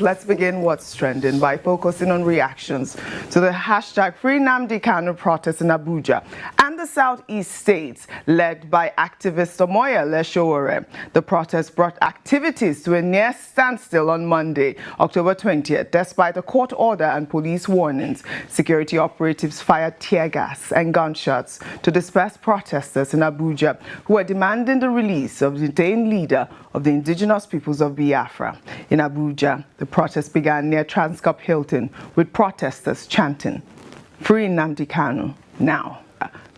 Let's begin what's trending by focusing on reactions to the hashtag Free Nnamdi Kanu protest in Abuja and the southeast states led by activist Omoyele Sowore. The protest brought activities to a near standstill on Monday, October 20th, despite a court order and police warnings. Security operatives fired tear gas and gunshots to disperse protesters in Abuja who are demanding the release of the detained leader of the indigenous peoples of Biafra. In Abuja, the protest began near Transcorp Hilton with protesters chanting, "Free Nnamdi Kanu now."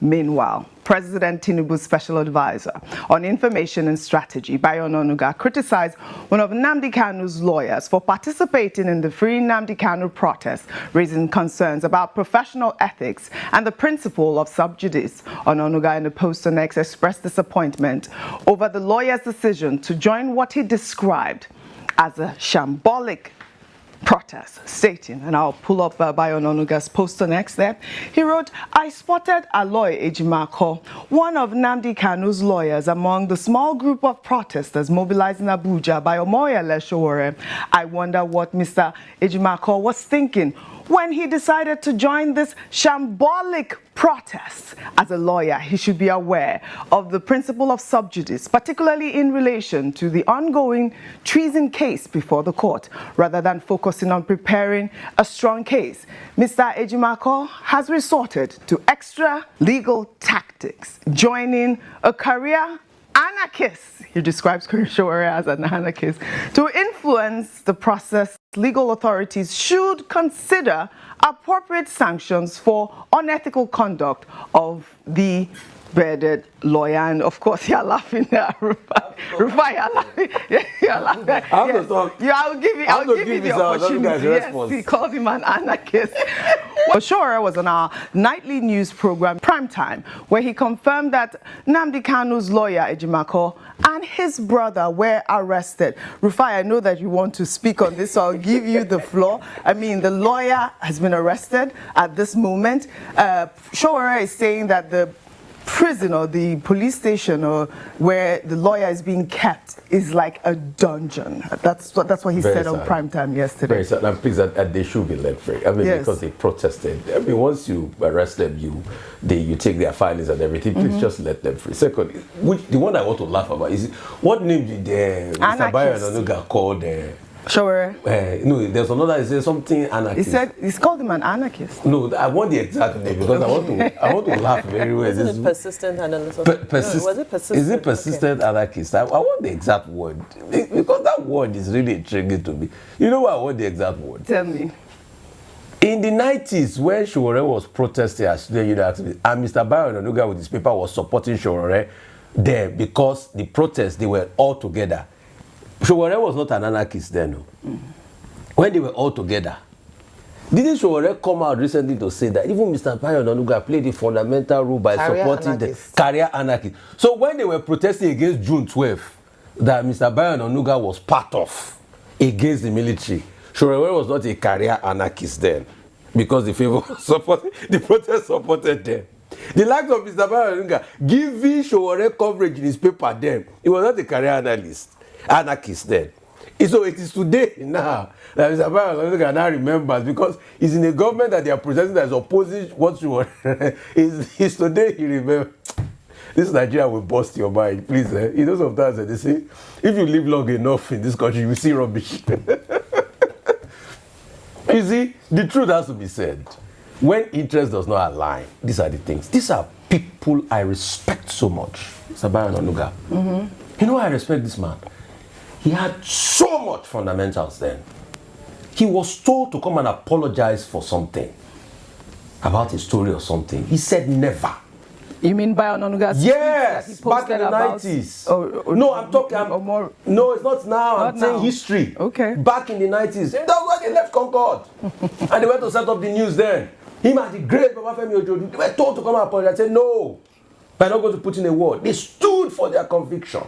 Meanwhile, President Tinubu's special advisor on information and strategy, Bayo Onanuga, criticized one of Nnamdi Kanu's lawyers for participating in the Free Nnamdi Kanu protest, raising concerns about professional ethics and the principle of sub judice. Onanuga, in a post on X, expressed disappointment over the lawyer's decision to join what he described as a shambolic protest, stating, and I'll pull up Bayo Onanuga's post on X there. He wrote, "I spotted Aloy Ejimako, one of Nnamdi Kanu's lawyers, among the small group of protesters mobilized in Abuja by Omoyele Sowore. I wonder what Mr. Ejimako was thinking when he decided to join this shambolic protest. As a lawyer, he should be aware of the principle of sub judice, particularly in relation to the ongoing treason case before the court, rather than focusing on preparing a strong case. Mr. Ejimako has resorted to extra legal tactics, joining a career anarchist," he describes Sowore as an anarchist, "to influence the process. Legal authorities should consider appropriate sanctions for unethical conduct of the bearded lawyer." And of course, you're laughing there, Rufai, you're laughing. You're laughing. Yes. I'll give you the opportunity. Yes, he called him an anarchist. Sowore was on our nightly news program, Primetime, where he confirmed that Nnamdi Kanu's lawyer, Ejimako, and his brother were arrested. Rufai, I know that you want to speak on this, so I'll give you the floor. I mean, the lawyer has been arrested at this moment. Sowore is saying that the prison or the police station or where the lawyer is being kept is like a dungeon. That's what he said on Primetime yesterday. Very sad. And please, that they should be let free. I mean, yes, because they protested. I mean, once you arrest them, you take their filings and everything. Please just let them free. Second, the one I want to laugh about is what name did Mr. Bayo Onanuga called Sowore? No, there's another. Is there something anarchist? He said he's called him an anarchist. No, I want the exact name because I want to laugh very well. Isn't it persistent anarchist? Was it persistent? Is it persistent anarchist? I want the exact word because that word is really intriguing to me. You know what? I want the exact word. Tell me. In the 90s, when Sowore was protesting as student union activist, and Mr. Bayo Onanuga with his paper was supporting Sowore there because the protests, they were all together. Sowore was not an anarchist then. No. When they were all together, didn't Sowore come out recently to say that even Mr. Bayo Onanuga played a fundamental role by supporting the career anarchist? So when they were protesting against June 12th, that Mr. Bayo Onanuga was part of against the military, Sowore was not a career anarchist then because the protest supported them. The likes of Mr. Bayo Onanuga giving Sowore coverage in his paper then, he was not a career anarchist then. So it is today now that Mr. Bayo Onanuga now remembers because he's in a government that they are protesting that is opposing what Sowore is today he remembers. This Nigeria will bust your mind, please. You know sometimes they say, if you live long enough in this country, you will see rubbish. You see, the truth has to be said. When interest does not align, these are the things. These are people I respect so much. Mr. Bayo Onanuga. You know why I respect this man? He had so much fundamentals then. He was told to come and apologize for something, about his story or something. He said never. You mean Bayo Onanuga's? Yes, back in the 90s. No, I'm talking. No, it's not now. I'm saying history. Okay. Back in the 90s. That's why they left Concord. And they went to set up the news then. Him and the great Babafemi Ojodu, they were told to come and apologize. I said, no, we're not going to put in a word. They stood for their conviction.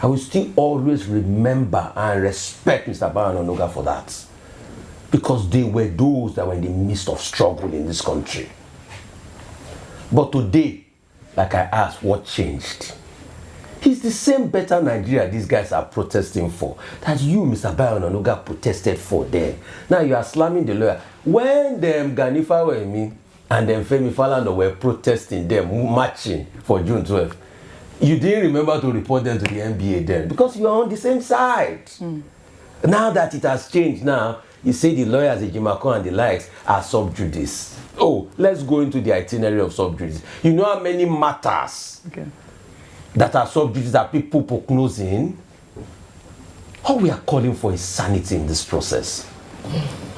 I will still always remember and respect Mr. Bayo Onanuga for that. Because they were those that were in the midst of struggle in this country. But today, like I asked, what changed? It's the same better Nigeria these guys are protesting for that you, Mr. Bayo Onanuga, protested for there. Now you are slamming the lawyer. When them Ganifa were me and then Femi Falana were protesting them, marching for June 12th, you didn't remember to report them to the NBA then because you are on the same side. Now that it has changed now, you say the lawyers, the Jimako and the likes are sub judice. Oh, let's go into the itinerary of sub judice. You know how many matters that are sub judice that people prognosing? All we are calling for is sanity in this process.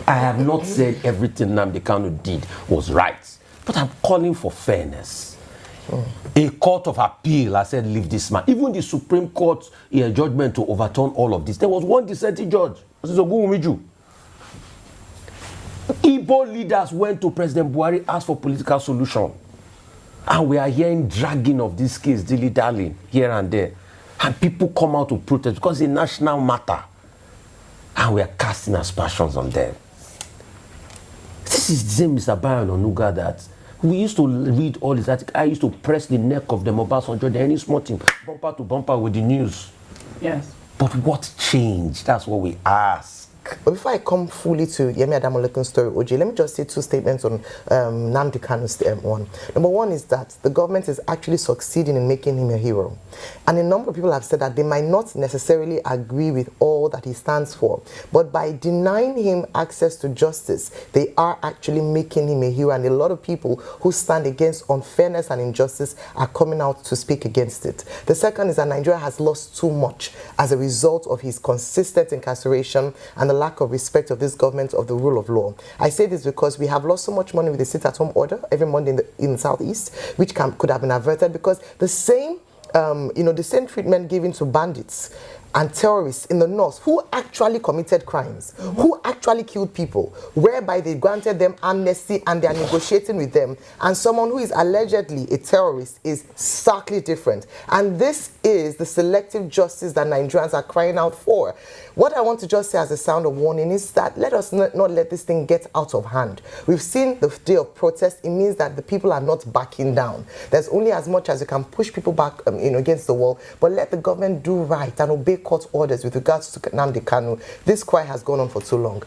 I have not said everything Nnamdi Kanu did was right, but I'm calling for fairness. A court of appeal, I said, leave this man. Even the Supreme Court judgment to overturn all of this. There was one dissenting judge. Igbo leaders went to President Buhari, asked for political solution. And we are hearing dragging of this case, dilly-dallying, here and there. And people come out to protest because it's a national matter. And we are casting aspersions on them. This is the same Mr. Bayo Onanuga that we used to read all this articles. I used to press the neck of the Obasanjo, any small thing, bumper to bumper with the news. Yes. But what changed? That's what we ask. But before I come fully to Yemi Adamolekun's story, OJ, let me just say two statements on Nnamdi Kanu's one. Number one is that the government is actually succeeding in making him a hero. And a number of people have said that they might not necessarily agree with all that he stands for, but by denying him access to justice, they are actually making him a hero. And a lot of people who stand against unfairness and injustice are coming out to speak against it. The second is that Nigeria has lost too much as a result of his consistent incarceration and the lack of respect of this government of the rule of law. I say this because we have lost so much money with the sit-at-home order every Monday in the Southeast, which could have been averted because the same, the same treatment given to bandits and terrorists in the north who actually committed crimes, who actually killed people, whereby they granted them amnesty and they are negotiating with them, and someone who is allegedly a terrorist is starkly different. And this is the selective justice that Nigerians are crying out for. What I want to just say as a sound of warning is that let us not let this thing get out of hand. We've seen the day of protest. It means that the people are not backing down. There's only as much as you can push people back against the wall, but let the government do right and obey court orders with regards to Nnamdi Kanu. This cry has gone on for too long.